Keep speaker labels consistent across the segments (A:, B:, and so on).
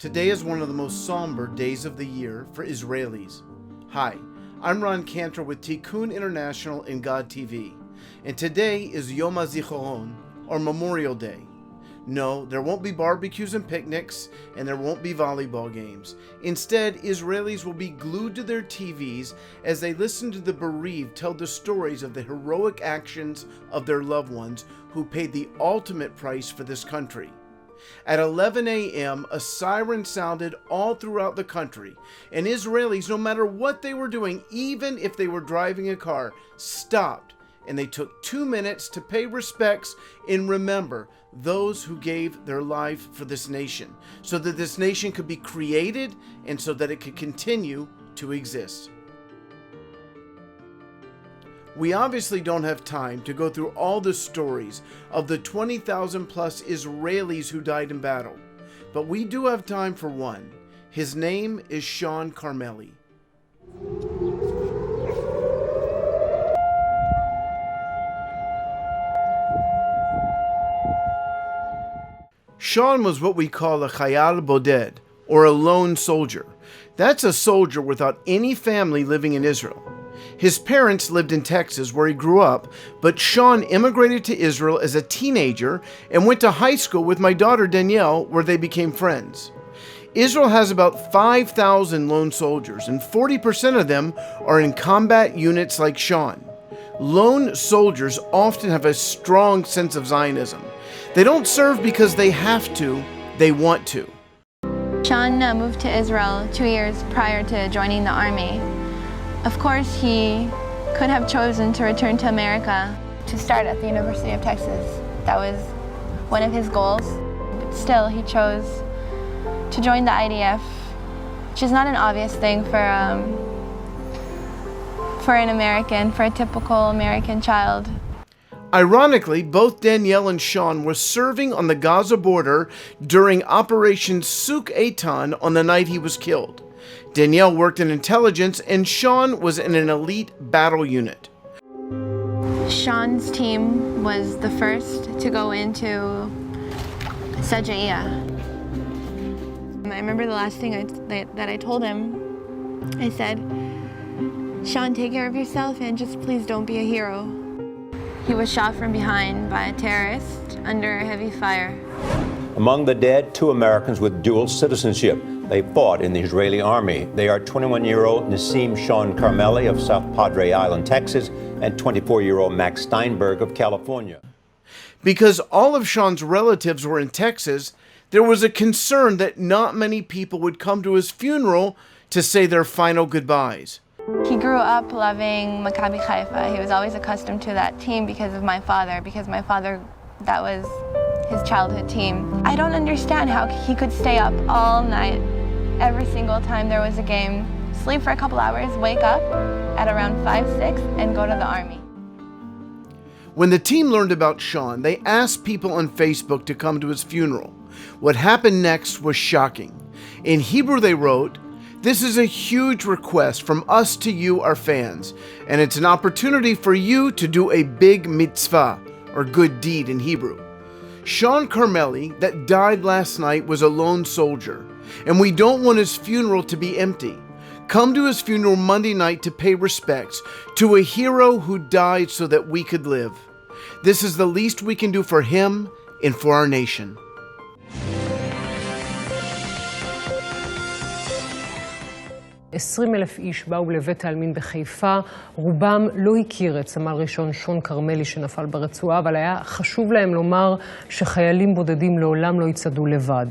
A: Today is one of the most somber days of the year for Israelis. Hi, I'm Ron Cantor with Tikkun International and God TV, and today is Yom HaZikaron, or Memorial Day. No, there won't be barbecues and picnics, and there won't be volleyball games. Instead, Israelis will be glued to their TVs as they listen to the bereaved tell the stories of the heroic actions of their loved ones who paid the ultimate price for this country. At 11 a.m., a siren sounded all throughout the country, and Israelis, no matter what they were doing, even if they were driving a car, stopped, and they took 2 minutes to pay respects and remember those who gave their life for this nation, so that this nation could be created and so that it could continue to exist. We obviously don't have time to go through all the stories of the 20,000 plus Israelis who died in battle, but we do have time for one. His name is Shawns Carmeli. Shawns was what we call a Chayal Boded, or a lone soldier. That's a soldier without any family living in Israel. His parents lived in Texas, where he grew up, but Shawns immigrated to Israel as a teenager and went to high school with my daughter Danielle, where they became friends. Israel has about 5,000 lone soldiers, and 40% of them are in combat units like Shawns. Lone soldiers often have a strong sense of Zionism. They don't serve because they have to, they want to.
B: Shawns moved to Israel 2 years prior to joining the army. Of course, he could have chosen to return to America to start at the University of Texas. That was one of his goals. But still, he chose to join the IDF, which is not an obvious thing for an American, for a typical American child.
A: Ironically, both Danielle and Shawns were serving on the Gaza border during Operation Souk Eitan on the night he was killed. Danielle worked in intelligence and Shawns was in an elite battle unit.
B: Shawns' team was the first to go into Sajaiya. I remember the last thing that I told him. I said, "Shawns, take care of yourself and just please don't be a hero." He was shot from behind by a terrorist under heavy fire.
C: Among the dead, 2 Americans with dual citizenship. They fought in the Israeli army. They are 21-year-old Nassim Shawns Carmeli of South Padre Island, Texas, and 24-year-old Max Steinberg of California.
A: Because all of Shawns' relatives were in Texas, there was a concern that not many people would come to his funeral to say their final goodbyes.
B: He grew up loving Maccabi Haifa. He was always accustomed to that team because of my father, that was his childhood team. I don't understand how he could stay up all night, every single time there was a game, sleep for a couple hours, wake up at around 5, 6, and go to the army.
A: When the team learned about Shawns, they asked people on Facebook to come to his funeral. What happened next was shocking. In Hebrew they wrote, "This is a huge request from us to you, our fans, and it's an opportunity for you to do a big mitzvah, or good deed in Hebrew. Shawns Carmeli, that died last night, was a lone soldier, and we don't want his funeral to be empty. Come to his funeral Monday night to pay respects to a hero who died so that we could live. This is the least we can do for him and for our nation."
D: 20,000 איש באו לבית העלמין בחיפה, רובם לא הכיר את סמל ראשון שון כרמלי שנפל ברצועה, אבל היה חשוב להם לומר שחיילים בודדים לעולם לא יצעדו לבד.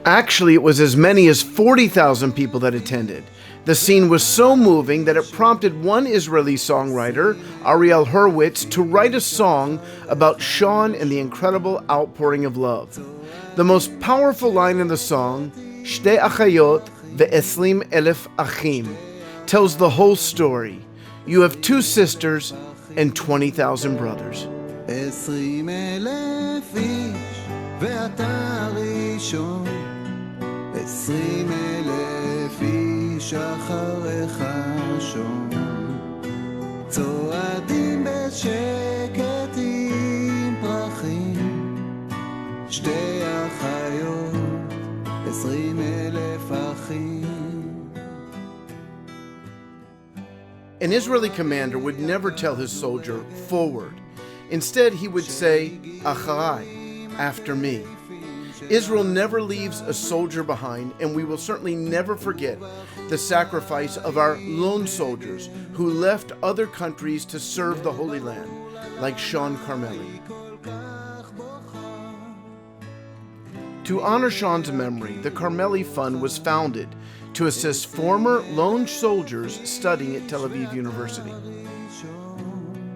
A: Actually, it was as many as 40,000 people that attended. The scene was so moving that it prompted one Israeli songwriter, Ariel Hurwitz, to write a song about Shawns and the incredible outpouring of love. The most powerful line in the song, "Shtei achayot ve-20,000 achim," tells the whole story. You have 2 sisters and 20,000 brothers.
E: 20,000 איש ואתה ראשון, 20,000 איש אחריך שון, צועדים בשקט עם פרחים, 2 אחיות, 20,000 10,000 אחים.
A: An Israeli commander would never tell his soldier, forward. Instead, he would say, Acharai, after me. Israel never leaves a soldier behind, and we will certainly never forget the sacrifice of our lone soldiers who left other countries to serve the Holy Land, like Shawns Carmeli. To honor Shawns' memory, the Carmeli Fund was founded to assist former lone soldiers studying at Tel Aviv University.